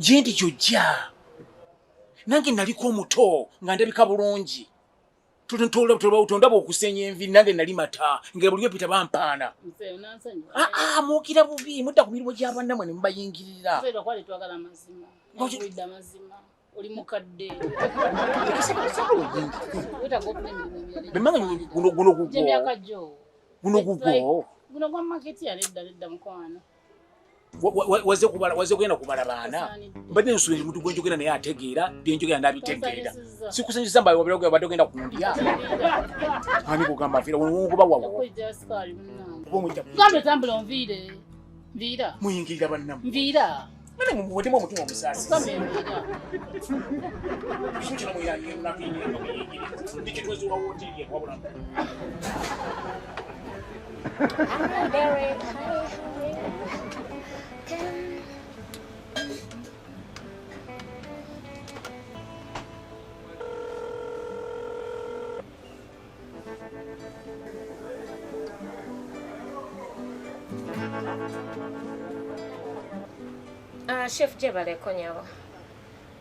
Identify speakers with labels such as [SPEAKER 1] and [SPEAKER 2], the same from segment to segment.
[SPEAKER 1] Jendi jojja. Nange naliko omuto nga ndabika bulungi. Tondaba okusenya envi nange nali mata nga buli opita bampaana. Muukira bubi mudda ku mirimu gy'abannamwe ne mubayingirira.
[SPEAKER 2] Oli mukadde.
[SPEAKER 1] Bemanga guno gugwo. Guno gugwo.
[SPEAKER 2] Guno gwa market ya nedda mukwana.
[SPEAKER 1] Waze kugenda kubala baana. Mbadde nsuubira muntu gwenjogera naye ategeera byenjogera ndabitegeera. Sikusanyusa mbaye wabira badde ogenda kundya. Ani kugamba afira ngoba wawo.
[SPEAKER 2] Gambe tambula onvire. Vira.
[SPEAKER 1] Muyingirira bannamu.
[SPEAKER 2] Vira.
[SPEAKER 1] Mane mumwetemu omutima omusaasi.
[SPEAKER 2] Gambe vira.
[SPEAKER 1] Kino muyingira nakiyingira. Ndikitwezi wa woteri wabula.
[SPEAKER 3] Chef Jebale Konyawa.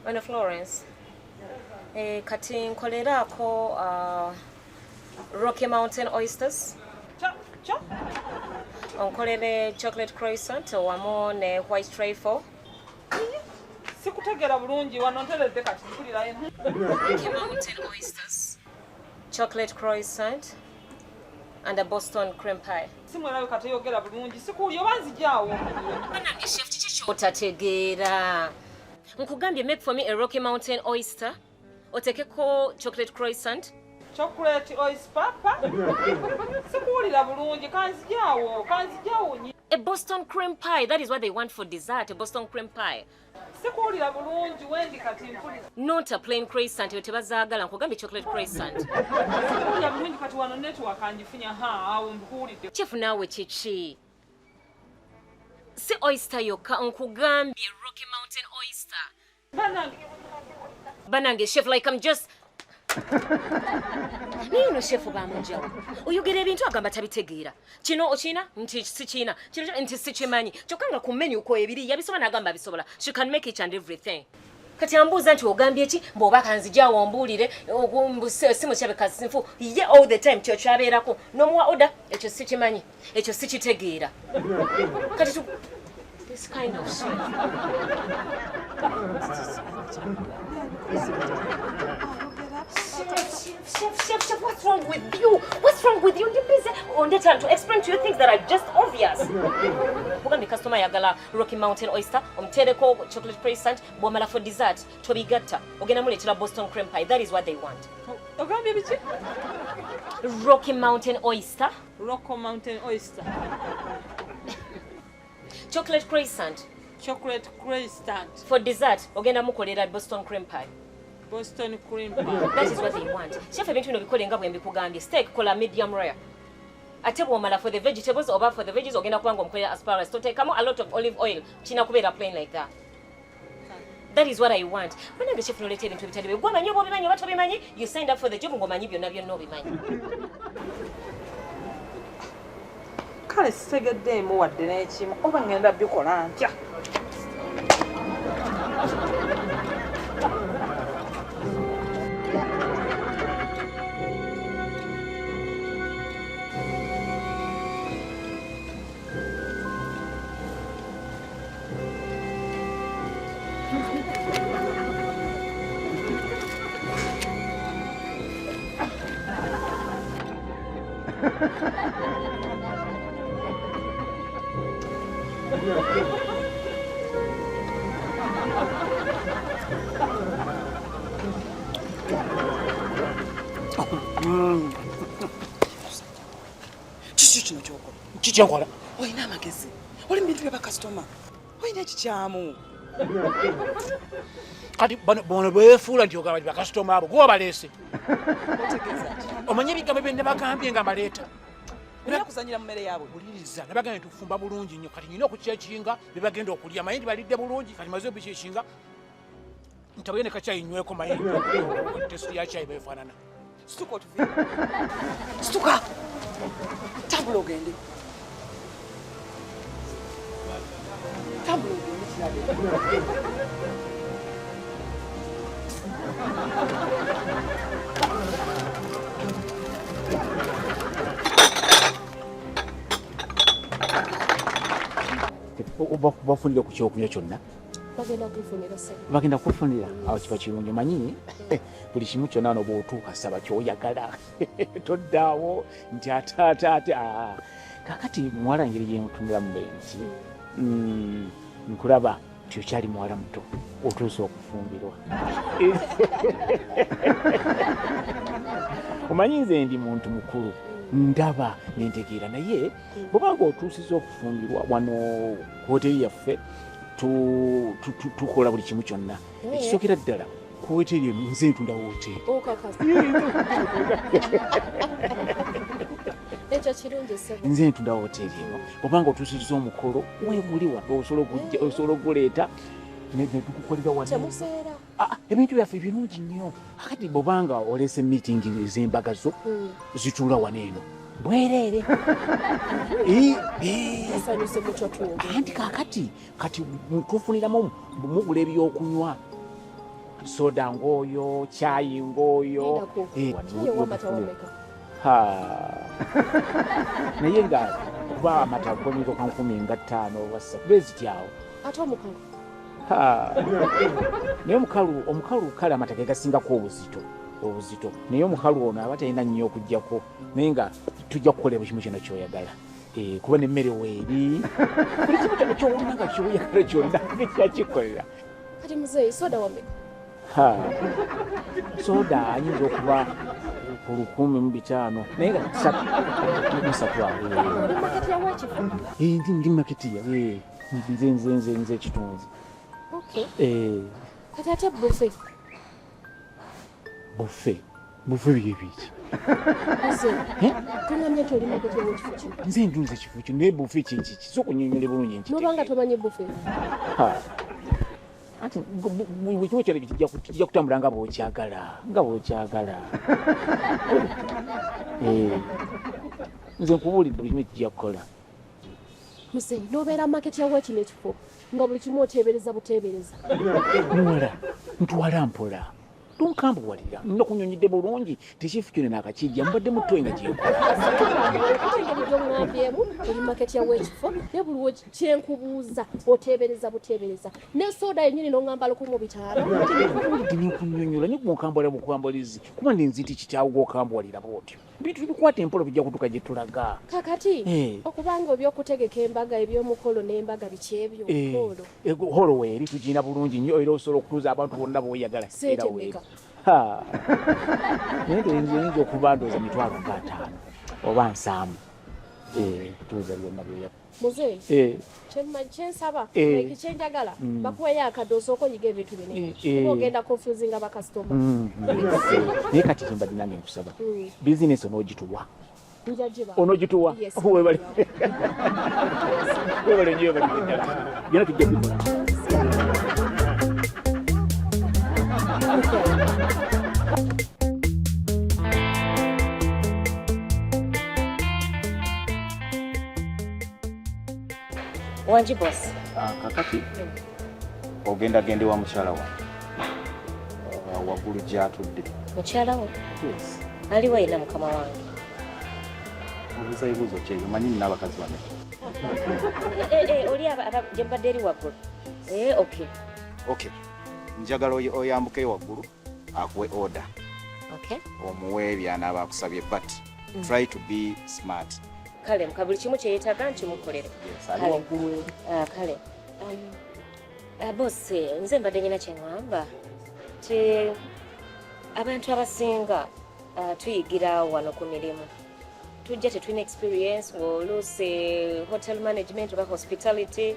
[SPEAKER 3] Ono Florence. Kati nkolerako Rocky Mountain oysters. Onkolere chocolate croissant wamu ne white trifle.
[SPEAKER 4] Sikutegera bulungi wano nteredde kati nkulira eno.
[SPEAKER 3] Rocky Mountain oysters, chocolate croissant and a Boston cream pie.
[SPEAKER 4] Simwerayo kati yogera bulungi sikuli obanzijaawo.
[SPEAKER 3] Banange chef chicho otategeera. Nkugambye make for me a Rocky Mountain oyster. Otekeko chocolate croissant.
[SPEAKER 4] Chocolate oyster papa. Sikulira bulungi kanzijaawo nyi.
[SPEAKER 3] A Boston cream pie, that is what they want for dessert, a Boston cream pie.
[SPEAKER 4] Sikulira bulungi wendi kati mpulira.
[SPEAKER 3] Not a plain croissant, yotebazaagala nkugambye chocolate croissant.
[SPEAKER 4] Sikulira bulungi kati wano network anjifunya awo mbukulidde.
[SPEAKER 3] Chef nawe chichi. Si oyster yokka nkugambye Rocky Mountain oyster. Banange chef, like I'm just Nino chef bamujawo. Oyogera ebintu agamba tabitegeera. Kino okina nti sichina. Kino nti sichimanyi. Kyokanga ku menu ko ebiri yabisoma nagamba bisobola. She can make each and everything. Kati ambuza nti ogambye ki mboba kanzijawo ombulire simu kyabe kasinfu ye all the time kyo kyabeerako n'omuwa order ekyo sichimanyi. Ekyo sichitegeera. Kati tu this kind of shit. Chef, what's wrong with you? What's wrong with you? Please, on the time to explain to you things that are just obvious. Mugambi customer yagala Rocky Mountain oyster, omtereko chocolate croissant, bomala for dessert, tobigatta. Ogenda muletera Boston cream pie. That is what they want.
[SPEAKER 4] Ogambi bichi?
[SPEAKER 3] Rocky Mountain oyster.
[SPEAKER 4] Rocky Mountain oyster.
[SPEAKER 3] Chocolate croissant.
[SPEAKER 4] Chocolate croissant.
[SPEAKER 3] For dessert, ogenda mukolera Boston cream pie.
[SPEAKER 4] Boston cream pie.
[SPEAKER 3] That is what they want. Chef ebintu bino bikole nga bwe mbikugambye. Steak kola medium rare. Ate bwomala for the vegetables oba for the veggies ogenda kubanga omukolera asparagus. Toteekamu a lot of olive oil. Kina kubeera plain like that. That is what I want. Banange chef noleeta ebintu ebitali bwe. Gwe omanyi oba obimanyi oba tobimanyi. You signed up for the job ng'omanyi byonna byonna obimanyi.
[SPEAKER 4] Kale sitegeddeemu wadde n'ekimu oba ngenda bikola ntya.
[SPEAKER 5] Kino kyoko.
[SPEAKER 1] Kikyankola.
[SPEAKER 5] Oyina amagezi. Oli mu bintu bya bakasitoma. Oyina ekikyamu.
[SPEAKER 1] Kati bono beefuula nti ogamba bakasitoma abo gwe baleese. Omanye ebigambo bye nabagambye nga mbaleeta.
[SPEAKER 5] Olina kuzanyira mu mmere yaabwe.
[SPEAKER 1] Buliriza nabagambye tufumba bulungi nnyo kati nina okukyekinga bye bagenda okulya maye nti balidde bulungi kati maze obikyekinga ntabagende kacyayi nyweko maye tesiti ya cyayi beefaanana.
[SPEAKER 5] Situka otuviire. Situka. Tambula ogende. Tambula ogende.
[SPEAKER 1] bafunira ku kyokunywa kyonna bagenda kufunira awo kiba kirungi manyi buli kimu kyonna no bw'otuuka saba kyoyagala toddaawo nti ate kakati muwala ngeri gyemutuniramu nti nkulaba nti okyali muwala muto otuusa okufumbirwa omanyi nze ndi muntu mukulu ndaba nentegeera naye bwobanga otuusiza okufumbirwa wano ku hoteri yaffe tukola buli kimu kyonna ekisookera ddala ku hoteri eno nze ntunda hoteri nze ntunda hoteri eno bwobanga otuusiza omukolo weguli wano osobola okuleeta netukukolera wano ebintu byaffe birungi nnyo akati bwobanga oleese meetingi ez'embaga zo zituula wano eno bwereere anti kakati tufuniramu mugula ebyokunywa soda ng'oyo kyayi ng'oyo naye nga kuba amata gomiko ka 15 oba 3 bezityawo naye omukalu kale amata ge gasingako obuzito naye omukalu ono aba talina nnyo okuggyako naye nga tujja kukola buli kimu kyonna kyoyagala kuba nemmere weeri buli kimu kyonna kyowulina nga kyoyagala kyonna gekyakikolera
[SPEAKER 6] kati muzeeyi soda wameka
[SPEAKER 1] soda ayinza okuba ku 1,500 naye nga 3 ndi maketiya nze ekitunzi
[SPEAKER 6] kati ate bufe byebiki tuŋamye toli maketi w'ekifo kino
[SPEAKER 1] nze ndunza ekifo kino naye bufe kyenkiki sokunyonyole bulungi
[SPEAKER 6] nobanga tomanyi bufe
[SPEAKER 1] anti buli kimu kyona kijja kutambula nga bw'okyagala nze nkubuulidde buli kimu kijja kukola
[SPEAKER 6] muzeeyi nobeera maketi yawe kino ekifo nga buli kimu oteebereza buteebereza
[SPEAKER 1] muwala ntwala mpola tunkambuwalira nakunyonyedde bulungi tekifu kyona nakakijja mubadde mutoyi nga
[SPEAKER 6] gyekuabyemu oli maketi yawe ekifo ne buli kyenkubuuza oteebereza buteebereza ne soda yenyini noŋŋamba 15
[SPEAKER 1] ninkunyonyola nikunkambwalira bukwambalizi kuba nenziti kitaawo gwokambuwalira bwotyo bintu bikwata empola bijja kutuka gye tulaga
[SPEAKER 6] kakati okubanga ebyokutegeka embaga ebyomukolo n'embaga biki ebyo
[SPEAKER 1] holo weeri tugirina bulungi nnyo era osobola okutuuza abantu bonna b'oyagala era weeri naye nzeyinza okuba ndooza 50,000 oba 7 kutuuza byonna byoya
[SPEAKER 6] muzeeyi kyensaba ekyenjagala bakuweyo akadde osooka oyiga ebintu bine kuba ogenda confusinga bakasitoma
[SPEAKER 1] naye kati kyembadde nange nkusaba bizinesi onoogituwa onogituwa
[SPEAKER 6] Yes.
[SPEAKER 1] webale nnyo byonna tujja bikola
[SPEAKER 3] Wanji boss.
[SPEAKER 7] Kakati ogendagende wa mukyala wa waggulu gy'atudde.
[SPEAKER 3] Mukyala wo?
[SPEAKER 7] Yes.
[SPEAKER 3] Aliwo ayina mukama wange.
[SPEAKER 7] Obuuza ebibuuzo ki ebyo manyi nina abakazi bano.
[SPEAKER 3] Oli gye mbadde eri waggulu. Okay.
[SPEAKER 7] Okay. Njagala oyambukeyo waggulu akuwe order.
[SPEAKER 3] Okay.
[SPEAKER 7] Omuwe byanaaba akusabye but try to be smart.
[SPEAKER 3] Kale buli kimu kye yeetaaga nkimukolere.
[SPEAKER 7] Yes, ali waggulu.
[SPEAKER 3] Kale. Boss, nze mbadde nyina kye ŋŋamba ti abantu abasinga tuyigira wano ku mirimu. Tujja tetulina experience ng'oluusi hotel management oba hospitality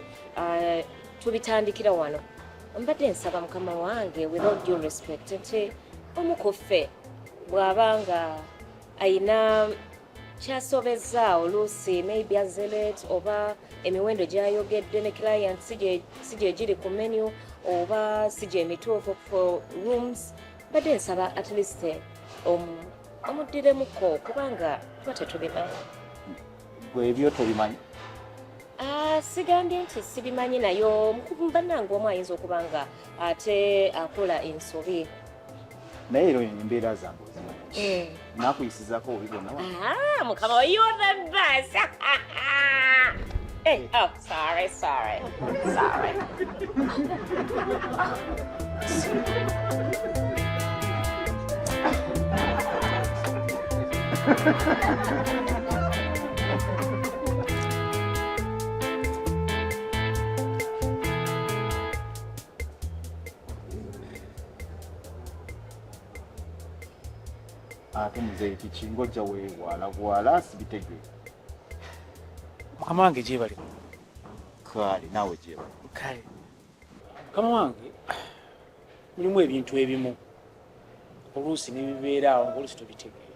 [SPEAKER 3] tubitandikira wano. Mbadde nsaba mukama wange with all due respect nti omu ku ffe bw'abanga ayina kyasobezza oluusi maybe azelet oba emiwendo gy'ayogedde ne client si gye giri ku menu oba si gye emituufu for rooms badde nsaba at least omuddiremuko kubanga tuba tetubimanyi.
[SPEAKER 7] Gwe ebyo tobimanyi?
[SPEAKER 3] sigambye nti sibimanyi nayo bannange omu ayinza okuba nga ate akola ensobi.
[SPEAKER 7] naye ero embeera zange ozimanyi nakuyisizako obibona
[SPEAKER 3] mukama wa you're the best. Hey, oh, sorry.
[SPEAKER 7] ate muzeeyi kikingojja weewalawala sibitegeera
[SPEAKER 1] mukama wange gyebali
[SPEAKER 7] kale naawe gyebali
[SPEAKER 1] kale mukama wange mulimu ebintu ebimu oluusi nebibeera awo ngaoluusi tobitegeera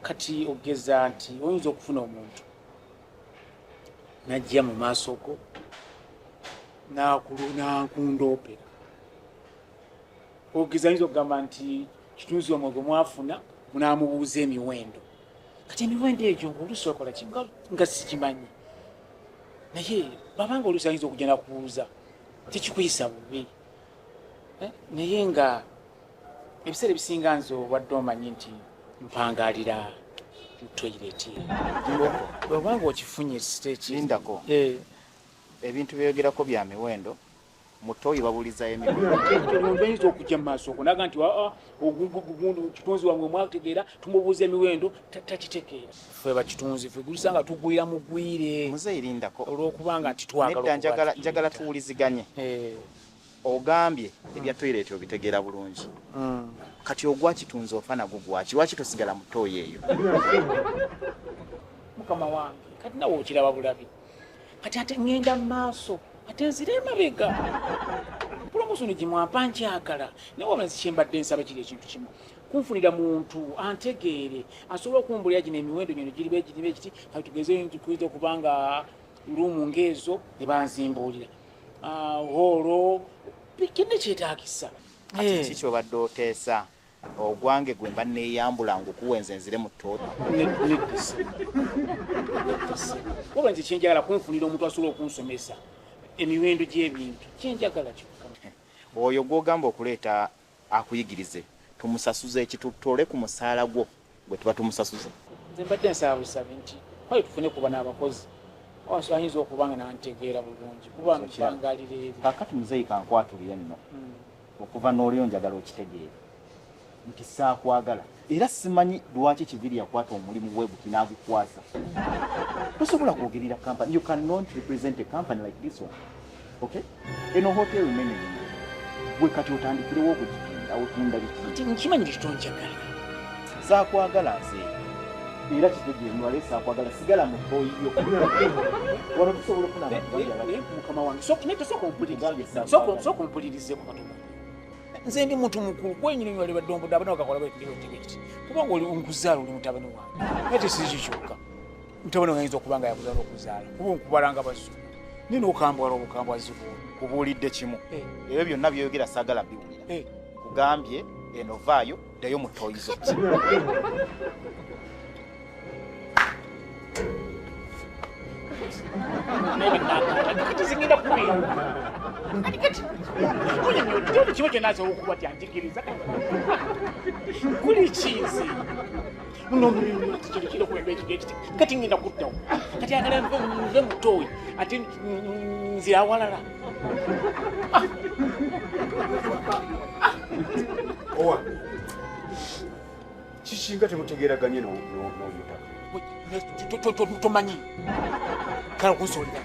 [SPEAKER 1] kati ogeza nti oyinza okufuna omuntu najja mu maaso go nankundoopera ogeza ayinza okugamba nti kitunzi omwe gwe mwafuna munaamubuuza emiwendo kati emiwendo egyo ngaoluusi okola ki nga sikimanyi naye babanga oluusi ayinza okujja nakubuuza tekikuyisa bubi naye nga ebiseera ebisinga nze obadde omanyi nti mpangalira mu toilet obanga okifunye
[SPEAKER 7] lindako ebintu byogerako bya miwendo mutoyi babulizayo emiwendo
[SPEAKER 1] oyinza okujja mu maaso okwo naga nti kitunzi wamwe mwategeera tumubuuza emiwendo takitegeera ffe bakitunzi ffe gulisanga tugwira mugwire
[SPEAKER 7] muzeeyi lindako
[SPEAKER 1] olwokubanga nti
[SPEAKER 7] nedda njagala tuwuliziganye ogambye ebya toilet obitegeera bulungi kati ogwa kitunzi ofa nagwo gwaki lwaki tosigala mutoyi eyo
[SPEAKER 1] mukama wange kati nawe okiraba bulabi kati ate ngenda mu maaso ate nzire emabega pulomosoni gimwampa nkyagala naye wabulazi kyembadde nsaba kiri ekintu kimu kunfunira muntu antegeere asobola okumbulira gino emiwendo gino giriba ekiti kati tugeze tukuyiza okubanga luumu ng'ezo ne banzimbuulira hoolo kinne kyetaagisa
[SPEAKER 7] ati ki kyobadde oteesa ogwange gwe mba neeyambula ngaokuwa enze nzire mu ttooto
[SPEAKER 1] wabula nze kyenjagala kunfunira omuntu asobola okunsomesa emiwendo gy'ebintu kyenjagala kyokka
[SPEAKER 7] oyo gw'ogamba okuleeta akuyigirize tumusasuze ekitutole ku musaala gwo gwe tuba tumusasuze
[SPEAKER 1] nze mbadde nsaba busabe nti kwali tufune kuba n'abakozi awaso ayinza okuba nga nantegeera bulungi kuba ntubangalira eri
[SPEAKER 7] kakati muzeeyi kankwatulire nno okuva n'olio njagala okitegeere nti saakwagala era simanyi lwaki kiviri yakwata omulimu gwe guti n'agukwasa tosobola kwogerera company you cannot represent a company like this one okay eno hotel management gwe kati otandikirewo okugitunda otunda biki
[SPEAKER 1] nkimanyi kitonjagala
[SPEAKER 7] saakwagala nze era kitegeere nwale saakwagala sigala mu toyiyo wano tusobola okufuna
[SPEAKER 1] mukama wange sokumpulirizeeko katono nze ndi muntu mukulu kwenyini wali badde ombudde abana bakakola bwekiti kubanga oli nkuzaala oli mutabani wange ate si kikyokka mutabani wange ayinza okuba nga yakuzaala okuzaala kuba nkubalanga bazulu nina okambwala obukambwazi
[SPEAKER 7] kubuulidde kimu ebyo byonna byoyogera saagala biwulira kugambye eno vaayo ddayo mu toyizo
[SPEAKER 1] zingenda kubiri kiba kyenasobola okuba tyanjigiriza kuli kizi munokirokuembeekiti kati ngenda kuddawo kati agala nve mutoyi ate nzira awalala
[SPEAKER 8] owa kikinga temutegeeraganye n'omutaka
[SPEAKER 1] tomanyi kale okunsolera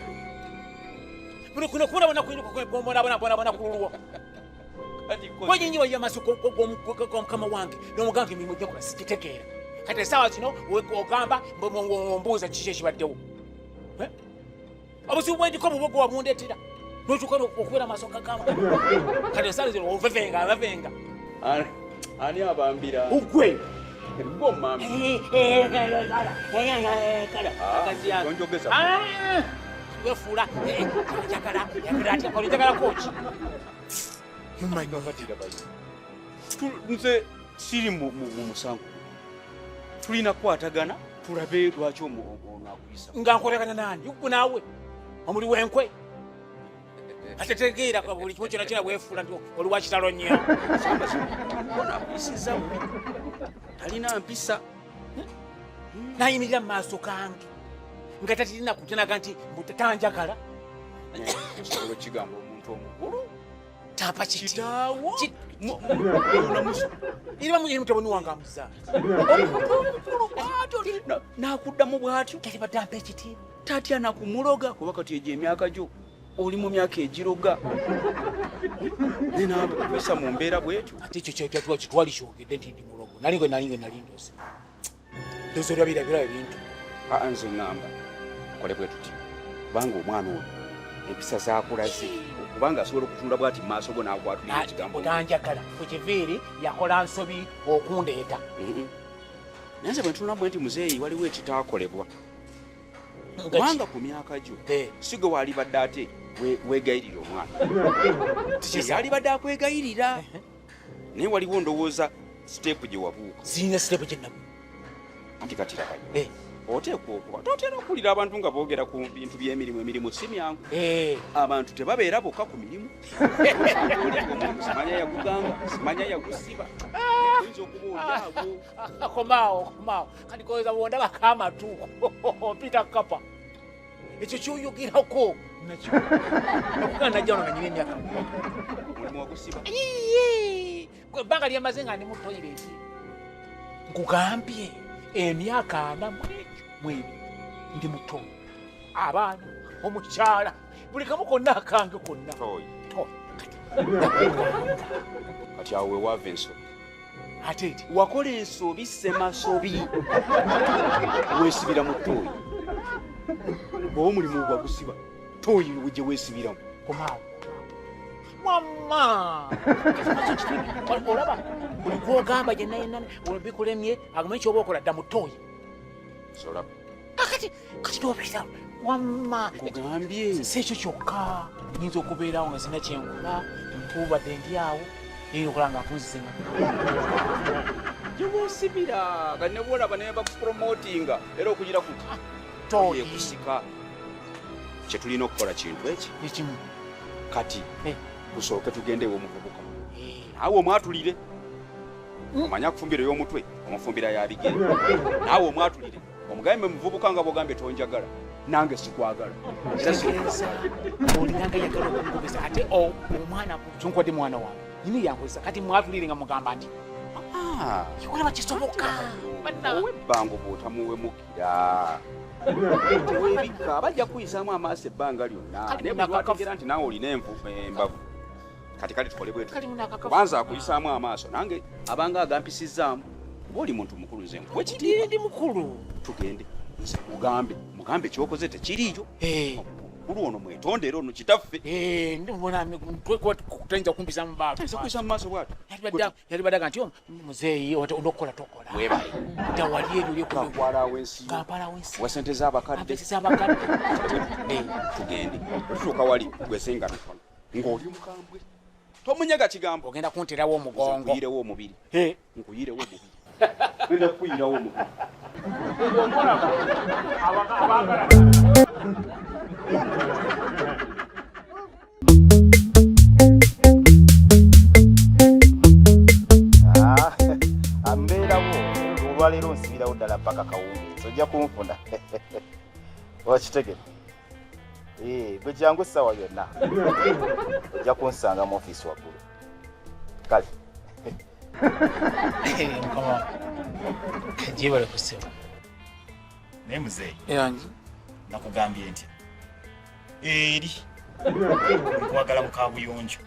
[SPEAKER 1] kuno kubonabona kululwo wenyinyi waiya maaso g'omukama wange n'omuganga emirimu gyekola sikitegeera kati esaawa zino ogamba ombuuza kiki ekibaddewo obuzibu bwendiko bubogo wabundeetera nokyuka okubeera amaaso gagamba kati esaawa zino ovevenga
[SPEAKER 8] ani abambira
[SPEAKER 1] ugwe wefuula njagala koki
[SPEAKER 8] nze siri mu musango tulina kukwatagana tulabe lwaki ono akuyisa
[SPEAKER 1] nga nkolagana nani gwe naawe omuli wenkwe ate tegeera buli kimu kyona kyona bwefuula nti oli wa kitalo nnyo
[SPEAKER 8] isiza talina mpisa
[SPEAKER 1] nayimirira mu maaso gange nga tatirina kutenaga nti tanjagala
[SPEAKER 8] osobola okigamba omuntu omukulu
[SPEAKER 1] tapa
[SPEAKER 8] kitaawo
[SPEAKER 1] iriba muyiri mutaboni wange amuzaala
[SPEAKER 8] nakuddamu bw'atyo
[SPEAKER 1] talibadde ampa ekitiibwa
[SPEAKER 8] tatya nakumuloga kuba kati egyo emyaka gyo oli mu myaka egiroga nenabesa mu mbeera bwetyo
[SPEAKER 1] ate ekyo kitwali kyogedde nti ndi mulogo nalinge nalindose ndoza olwabirabira ebintu
[SPEAKER 8] nze ŋŋamba kole bwe tuti kubanga omwana oyo empisa zakulaze kubanga asobola okutunda bwati mu maaso go n'akwatulira ekigambo
[SPEAKER 1] tanjagala kukiviiri yakola nsobi okundeeta
[SPEAKER 8] naye nze bwe ntunula bwe nti muzeeyi waliwo ekitaakolebwa kubanga ku myaka gyo si gwe waalibadde ate weegayirira omwana yalibadde akwegayirira naye waliwo ndowooza siteepu gye wabuuka
[SPEAKER 1] sirina siteepu gye nabu
[SPEAKER 8] anti katirabayo oteekwa okuba totera okuwulira abantu nga boogera ku bintu by'emirimu si myangu abantu tebabeera bokka ku mirimu simanya yaguganga simanya yagusiba oyinza okuba olyago
[SPEAKER 1] komaawo kati koza bwondaba kamatu peter kapa ekyo kyoyogerako nakyo okugaa najja ono nga nyina emyaka
[SPEAKER 8] mulimu wagusiba
[SPEAKER 1] ebbanga lyemaze nga ndi mu toyireti nkugambye emyaka 4 mwebiri ndi muto abaana omukyala buli kamu konna akange konna
[SPEAKER 8] kati awo wewaava ensobi
[SPEAKER 1] ate eti
[SPEAKER 8] wakola ensobi semasobi weesibira mu tooyi oba omulimu gwagusiba tooyi gye weesibiramu
[SPEAKER 1] komaawo mama olaba buli gwogamba gyennayenna bikulemye agamba ekyoba okola dda mu tooyi
[SPEAKER 8] solaba
[SPEAKER 1] kati nobira wamma
[SPEAKER 8] kugambye
[SPEAKER 1] si ekyo kyokka nyinza okubeerawo nga sina kyenkola nkubadde ndi awo eyokola nga nfunzizenga
[SPEAKER 8] gyeweesibira nga ne bwolaba naye bakupromotinga era okugira
[SPEAKER 1] tooyi
[SPEAKER 8] kusika kyetulina okukola kintu eki
[SPEAKER 1] ekimu
[SPEAKER 8] kati kusooke tugendeewo omuvubuka naawe omwatulire omanya kufumbira ey'omutwe omufumbira yabigere naawe omwatulire omugambe muvubuka nga bwogambye tonjagala nange sikwagala
[SPEAKER 1] olinanga yagala okungobesa ate omwana kyonkwadde mwana wange nyini yankozesa kati mwatulire nga mugamba nti kikolaba kisoboka
[SPEAKER 8] ow'ebbango bw'otamuwemukira tewebikka bajja kuyisaamu amaaso ebbanga lyonna naye bwebategera nti naawe olina embavu kati tukole bwetu kubanza akuyisaamu amaaso nange abanga agampisizaamu oba oli muntu mukulu nze
[SPEAKER 1] wekitindi mukulu
[SPEAKER 8] tugende nze mugambe kyokoze tekiriiyo mukulu ono mwetondere ono kitaffe
[SPEAKER 1] tayinza kumpisa mu bantu
[SPEAKER 8] kuyisa mu maaso bwatu
[SPEAKER 1] yalibadaga nti muzeeyi onokukola tokola
[SPEAKER 8] webaye
[SPEAKER 1] tawali eryo
[SPEAKER 8] lyekampalawo ensi wa sente z'abakadde tugende otutuuka wali gwesenga mikono ng'oli mukambwe tomunyaga kigambo
[SPEAKER 1] ogenda kunterawo omugongo
[SPEAKER 8] nkuyirewo omubiri nkuyirewo omubiri genda kukuyirawo omubiri
[SPEAKER 7] ambeerawo olwaleero nsibirawo ddala paka kawungeezi ojja kunfuna wakitegere bwe jangu essaawa yonna ojja kunsanga mu ofiisi waggulu kale
[SPEAKER 1] jibale kusema
[SPEAKER 7] naye muzeeyi
[SPEAKER 1] yange
[SPEAKER 7] nakugambye ntya eri nkwagala mu kabuyonjo